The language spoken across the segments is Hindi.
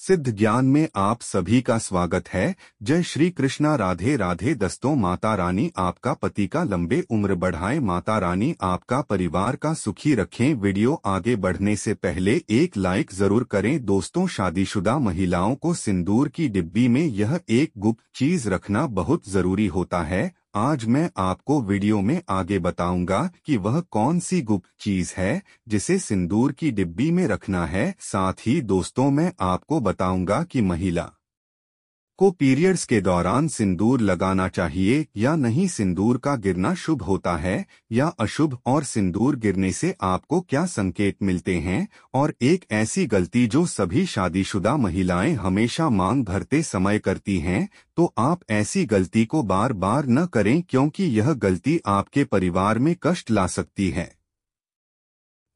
सिद्ध ज्ञान में आप सभी का स्वागत है। जय श्री कृष्णा, राधे राधे। दोस्तों, माता रानी आपका पति का लंबे उम्र बढ़ाए, माता रानी आपका परिवार का सुखी रखें। वीडियो आगे बढ़ने से पहले एक लाइक जरूर करें। दोस्तों, शादीशुदा महिलाओं को सिंदूर की डिब्बी में यह एक गुप्त चीज रखना बहुत जरूरी होता है। आज मैं आपको वीडियो में आगे बताऊंगा कि वह कौन सी गुप्त चीज है जिसे सिंदूर की डिब्बी में रखना है। साथ ही दोस्तों, मैं आपको बताऊंगा कि महिला को पीरियड्स के दौरान सिंदूर लगाना चाहिए या नहीं, सिंदूर का गिरना शुभ होता है या अशुभ, और सिंदूर गिरने से आपको क्या संकेत मिलते हैं। और एक ऐसी गलती जो सभी शादीशुदा महिलाएं हमेशा मांग भरते समय करती हैं, तो आप ऐसी गलती को बार बार न करें, क्योंकि यह गलती आपके परिवार में कष्ट ला सकती है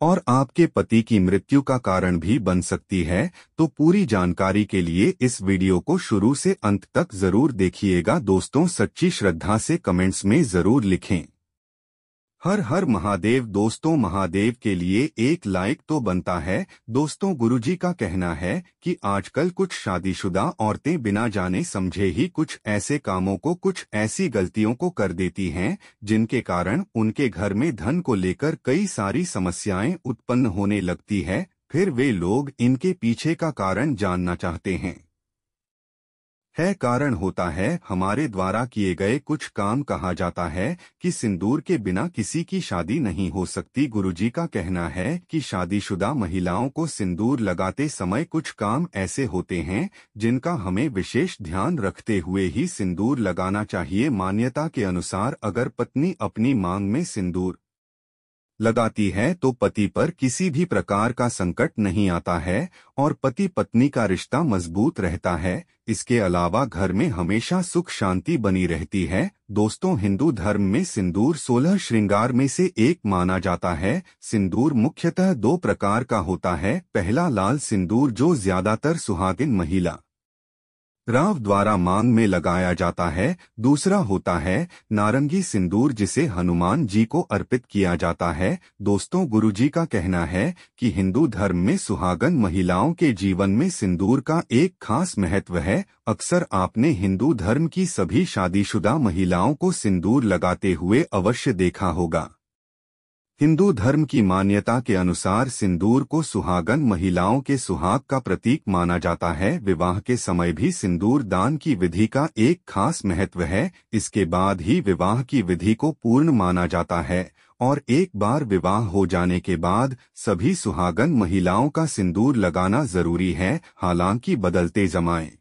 और आपके पति की मृत्यु का कारण भी बन सकती है। तो पूरी जानकारी के लिए इस वीडियो को शुरू से अंत तक जरूर देखिएगा। दोस्तों, सच्ची श्रद्धा से कमेंट्स में जरूर लिखें हर हर महादेव। दोस्तों, महादेव के लिए एक लाइक तो बनता है। दोस्तों, गुरुजी का कहना है कि आजकल कुछ शादीशुदा औरतें बिना जाने समझे ही कुछ ऐसे कामों को, कुछ ऐसी गलतियों को कर देती हैं जिनके कारण उनके घर में धन को लेकर कई सारी समस्याएं उत्पन्न होने लगती है। फिर वे लोग इनके पीछे का कारण जानना चाहते हैं। कारण होता है हमारे द्वारा किए गए कुछ काम। कहा जाता है कि सिंदूर के बिना किसी की शादी नहीं हो सकती। गुरुजी का कहना है कि शादीशुदा महिलाओं को सिंदूर लगाते समय कुछ काम ऐसे होते हैं जिनका हमें विशेष ध्यान रखते हुए ही सिंदूर लगाना चाहिए। मान्यता के अनुसार अगर पत्नी अपनी मांग में सिंदूर लगाती है तो पति पर किसी भी प्रकार का संकट नहीं आता है और पति पत्नी का रिश्ता मजबूत रहता है। इसके अलावा घर में हमेशा सुख शांति बनी रहती है। दोस्तों, हिंदू धर्म में सिंदूर 16 श्रृंगार में से एक माना जाता है। सिंदूर मुख्यतः दो प्रकार का होता है। पहला लाल सिंदूर, जो ज्यादातर सुहागिन महिला राव द्वारा मांग में लगाया जाता है। दूसरा होता है नारंगी सिंदूर, जिसे हनुमान जी को अर्पित किया जाता है। दोस्तों, गुरुजी का कहना है कि हिंदू धर्म में सुहागन महिलाओं के जीवन में सिंदूर का एक खास महत्व है। अक्सर आपने हिंदू धर्म की सभी शादीशुदा महिलाओं को सिंदूर लगाते हुए अवश्य देखा होगा। हिंदू धर्म की मान्यता के अनुसार सिंदूर को सुहागन महिलाओं के सुहाग का प्रतीक माना जाता है। विवाह के समय भी सिंदूर दान की विधि का एक खास महत्व है। इसके बाद ही विवाह की विधि को पूर्ण माना जाता है और एक बार विवाह हो जाने के बाद सभी सुहागन महिलाओं का सिंदूर लगाना जरूरी है। हालांकि बदलते जमाने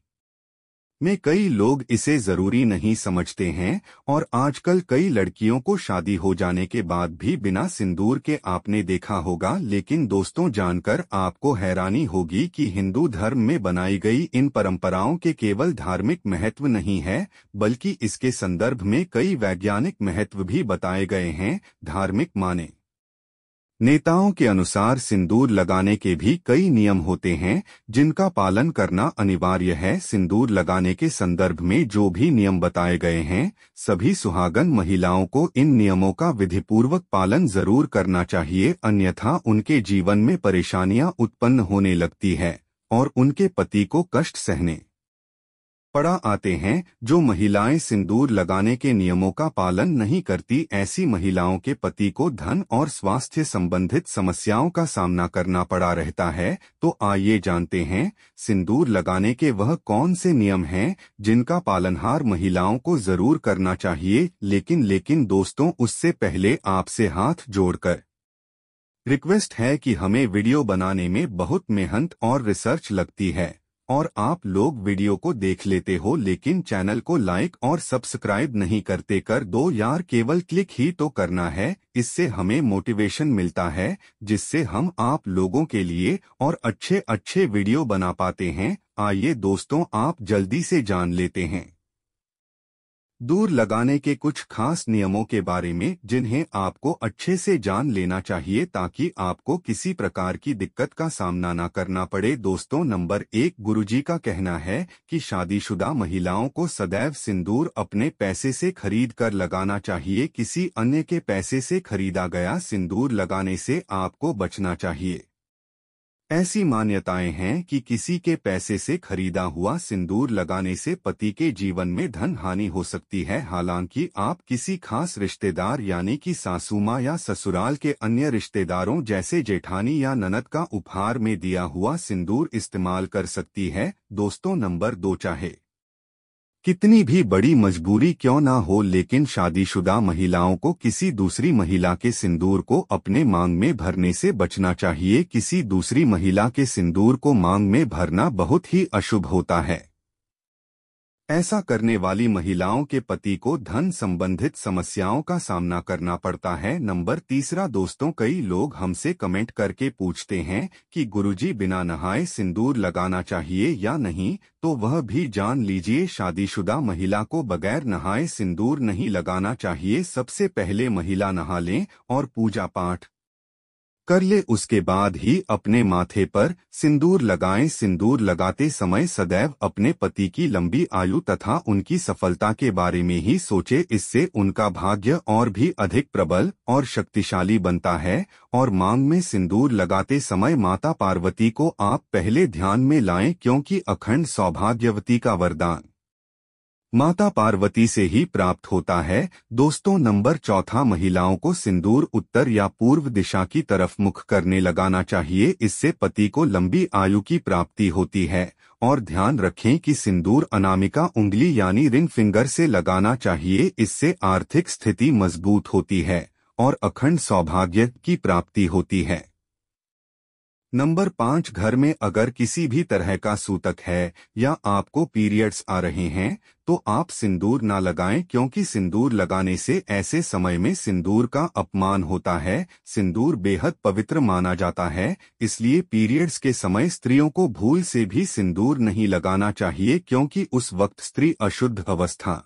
में कई लोग इसे जरूरी नहीं समझते हैं और आजकल कई लड़कियों को शादी हो जाने के बाद भी बिना सिंदूर के आपने देखा होगा। लेकिन दोस्तों, जानकर आपको हैरानी होगी कि हिंदू धर्म में बनाई गई इन परंपराओं के केवल धार्मिक महत्व नहीं है, बल्कि इसके संदर्भ में कई वैज्ञानिक महत्व भी बताए गए हैं। धार्मिक माने नेताओं के अनुसार सिंदूर लगाने के भी कई नियम होते हैं जिनका पालन करना अनिवार्य है। सिंदूर लगाने के संदर्भ में जो भी नियम बताए गए हैं, सभी सुहागन महिलाओं को इन नियमों का विधिपूर्वक पालन जरूर करना चाहिए, अन्यथा उनके जीवन में परेशानियां उत्पन्न होने लगती है और उनके पति को कष्ट सहने पड़ा आते हैं। जो महिलाएं सिंदूर लगाने के नियमों का पालन नहीं करती, ऐसी महिलाओं के पति को धन और स्वास्थ्य संबंधित समस्याओं का सामना करना पड़ा रहता है। तो आइए जानते हैं सिंदूर लगाने के वह कौन से नियम हैं जिनका पालनहार महिलाओं को जरूर करना चाहिए। लेकिन दोस्तों, उससे पहले आपसे हाथ जोड़कर रिक्वेस्ट है कि हमें वीडियो बनाने में बहुत मेहनत और रिसर्च लगती है और आप लोग वीडियो को देख लेते हो लेकिन चैनल को लाइक और सब्सक्राइब नहीं करते। कर दो यार, केवल क्लिक ही तो करना है। इससे हमें मोटिवेशन मिलता है जिससे हम आप लोगों के लिए और अच्छे अच्छे वीडियो बना पाते हैं। आइए दोस्तों, आप जल्दी से जान लेते हैं दूर लगाने के कुछ खास नियमों के बारे में जिन्हें आपको अच्छे से जान लेना चाहिए ताकि आपको किसी प्रकार की दिक्कत का सामना न करना पड़े। दोस्तों, नंबर 1, गुरुजी का कहना है कि शादीशुदा महिलाओं को सदैव सिंदूर अपने पैसे से खरीद कर लगाना चाहिए। किसी अन्य के पैसे से खरीदा गया सिंदूर लगाने से आपको बचना चाहिए। ऐसी मान्यताएं हैं कि किसी के पैसे से खरीदा हुआ सिंदूर लगाने से पति के जीवन में धन हानि हो सकती है। हालांकि आप किसी खास रिश्तेदार यानी कि सासू माँ या ससुराल के अन्य रिश्तेदारों जैसे जेठानी या ननद का उपहार में दिया हुआ सिंदूर इस्तेमाल कर सकती है। दोस्तों नंबर 2, चाहे कितनी भी बड़ी मजबूरी क्यों ना हो, लेकिन शादीशुदा महिलाओं को किसी दूसरी महिला के सिंदूर को अपने मांग में भरने से बचना चाहिए। किसी दूसरी महिला के सिंदूर को मांग में भरना बहुत ही अशुभ होता है। ऐसा करने वाली महिलाओं के पति को धन संबंधित समस्याओं का सामना करना पड़ता है। नंबर 3 दोस्तों, कई लोग हमसे कमेंट करके पूछते हैं कि गुरुजी बिना नहाए सिंदूर लगाना चाहिए या नहीं, तो वह भी जान लीजिए। शादीशुदा महिला को बगैर नहाए सिंदूर नहीं लगाना चाहिए। सबसे पहले महिला नहा लें और पूजा पाठ कर ले, उसके बाद ही अपने माथे पर सिंदूर लगाएं। सिंदूर लगाते समय सदैव अपने पति की लंबी आयु तथा उनकी सफलता के बारे में ही सोचे। इससे उनका भाग्य और भी अधिक प्रबल और शक्तिशाली बनता है। और मांग में सिंदूर लगाते समय माता पार्वती को आप पहले ध्यान में लाएं, क्योंकि अखंड सौभाग्यवती का वरदान माता पार्वती से ही प्राप्त होता है। दोस्तों नंबर 4, महिलाओं को सिंदूर उत्तर या पूर्व दिशा की तरफ मुख करने लगाना चाहिए। इससे पति को लंबी आयु की प्राप्ति होती है। और ध्यान रखें कि सिंदूर अनामिका उंगली यानी रिंग फिंगर से लगाना चाहिए। इससे आर्थिक स्थिति मजबूत होती है और अखंड सौभाग्य की प्राप्ति होती है। नंबर 5, घर में अगर किसी भी तरह का सूतक है या आपको पीरियड्स आ रहे हैं तो आप सिंदूर ना लगाएं, क्योंकि सिंदूर लगाने से ऐसे समय में सिंदूर का अपमान होता है। सिंदूर बेहद पवित्र माना जाता है, इसलिए पीरियड्स के समय स्त्रियों को भूल से भी सिंदूर नहीं लगाना चाहिए, क्योंकि उस वक्त स्त्री अशुद्ध अवस्था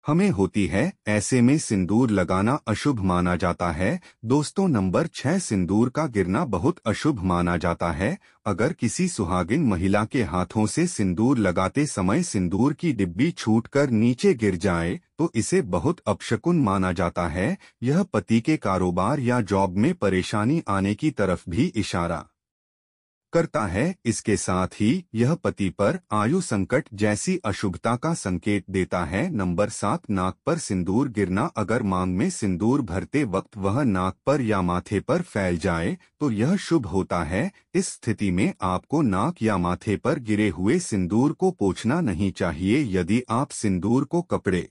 हमें होती है। ऐसे में सिंदूर लगाना अशुभ माना जाता है। दोस्तों नंबर 6, सिंदूर का गिरना बहुत अशुभ माना जाता है। अगर किसी सुहागिन महिला के हाथों से सिंदूर लगाते समय सिंदूर की डिब्बी छूटकर नीचे गिर जाए तो इसे बहुत अपशकुन माना जाता है। यह पति के कारोबार या जॉब में परेशानी आने की तरफ भी इशारा करता है। इसके साथ ही यह पति पर आयु संकट जैसी अशुभता का संकेत देता है। नंबर 7, नाक पर सिंदूर गिरना। अगर मांग में सिंदूर भरते वक्त वह नाक पर या माथे पर फैल जाए तो यह शुभ होता है। इस स्थिति में आपको नाक या माथे पर गिरे हुए सिंदूर को पोंछना नहीं चाहिए। यदि आप सिंदूर को कपड़े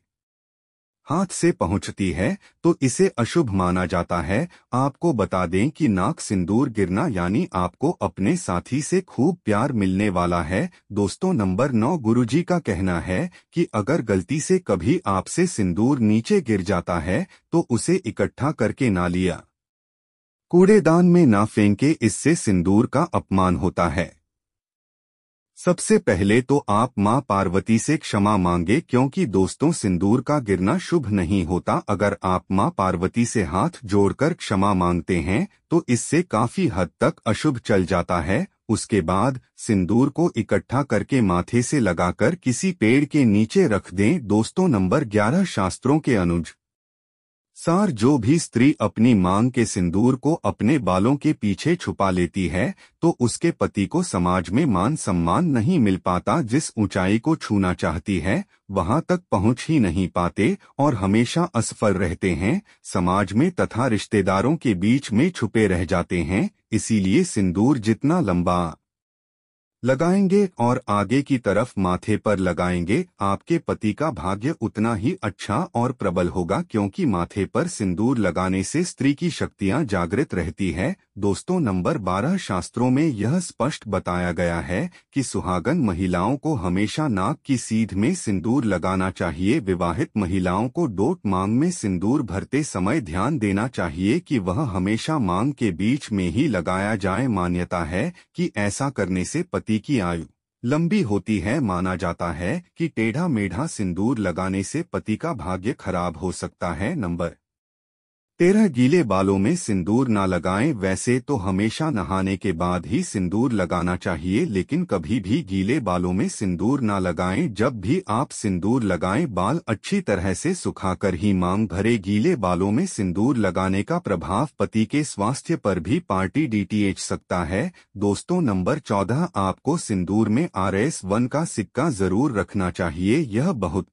हाथ से पहुंचती है तो इसे अशुभ माना जाता है। आपको बता दें कि नाक सिंदूर गिरना यानी आपको अपने साथी से खूब प्यार मिलने वाला है। दोस्तों नंबर 9, गुरुजी का कहना है कि अगर गलती से कभी आपसे सिंदूर नीचे गिर जाता है तो उसे इकट्ठा करके ना लिया कूड़ेदान में ना फेंके, इससे सिंदूर का अपमान होता है। सबसे पहले तो आप मां पार्वती से क्षमा मांगे, क्योंकि दोस्तों सिंदूर का गिरना शुभ नहीं होता। अगर आप मां पार्वती से हाथ जोड़कर क्षमा मांगते हैं तो इससे काफी हद तक अशुभ चल जाता है। उसके बाद सिंदूर को इकट्ठा करके माथे से लगाकर किसी पेड़ के नीचे रख दें। दोस्तों नंबर 11, शास्त्रों के अनुसार जो भी स्त्री अपनी मांग के सिंदूर को अपने बालों के पीछे छुपा लेती है तो उसके पति को समाज में मान सम्मान नहीं मिल पाता। जिस ऊंचाई को छूना चाहती है वहां तक पहुंच ही नहीं पाते और हमेशा असफल रहते हैं। समाज में तथा रिश्तेदारों के बीच में छुपे रह जाते हैं। इसीलिए सिंदूर जितना लंबा लगाएंगे और आगे की तरफ माथे पर लगाएंगे, आपके पति का भाग्य उतना ही अच्छा और प्रबल होगा, क्योंकि माथे पर सिंदूर लगाने से स्त्री की शक्तियां जागृत रहती है। दोस्तों नंबर 12, शास्त्रों में यह स्पष्ट बताया गया है कि सुहागन महिलाओं को हमेशा नाक की सीध में सिंदूर लगाना चाहिए। विवाहित महिलाओं को डोट मांग में सिंदूर भरते समय ध्यान देना चाहिए कि वह हमेशा मांग के बीच में ही लगाया जाए। मान्यता है कि ऐसा करने से पति की आयु लंबी होती है। माना जाता है कि टेढ़ा मेढ़ा सिंदूर लगाने से पति का भाग्य खराब हो सकता है। नंबर 13 गीले बालों में सिंदूर ना लगाएं। वैसे तो हमेशा नहाने के बाद ही सिंदूर लगाना चाहिए, लेकिन कभी भी गीले बालों में सिंदूर ना लगाएं। जब भी आप सिंदूर लगाएं, बाल अच्छी तरह से सुखाकर ही मांग भरे। गीले बालों में सिंदूर लगाने का प्रभाव पति के स्वास्थ्य पर भी पार्टी डीटीएच सकता है। दोस्तों, नंबर 14, आपको सिंदूर में RS1 का सिक्का जरूर रखना चाहिए। यह बहुत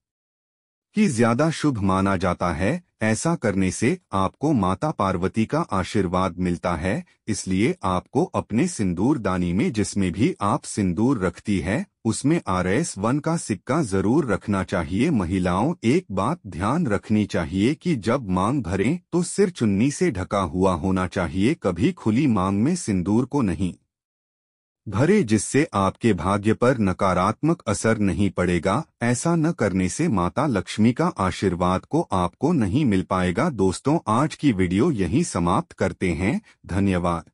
कि ज्यादा शुभ माना जाता है। ऐसा करने से आपको माता पार्वती का आशीर्वाद मिलता है। इसलिए आपको अपने सिंदूरदानी में जिसमें भी आप सिंदूर रखती है, उसमें RS1 का सिक्का जरूर रखना चाहिए। महिलाओं, एक बात ध्यान रखनी चाहिए कि जब मांग भरें तो सिर चुन्नी से ढका हुआ होना चाहिए। कभी खुली मांग में सिंदूर को नहीं भरे, जिससे आपके भाग्य पर नकारात्मक असर नहीं पड़ेगा। ऐसा न करने से माता लक्ष्मी का आशीर्वाद को आपको नहीं मिल पाएगा। दोस्तों, आज की वीडियो यहीं समाप्त करते हैं। धन्यवाद।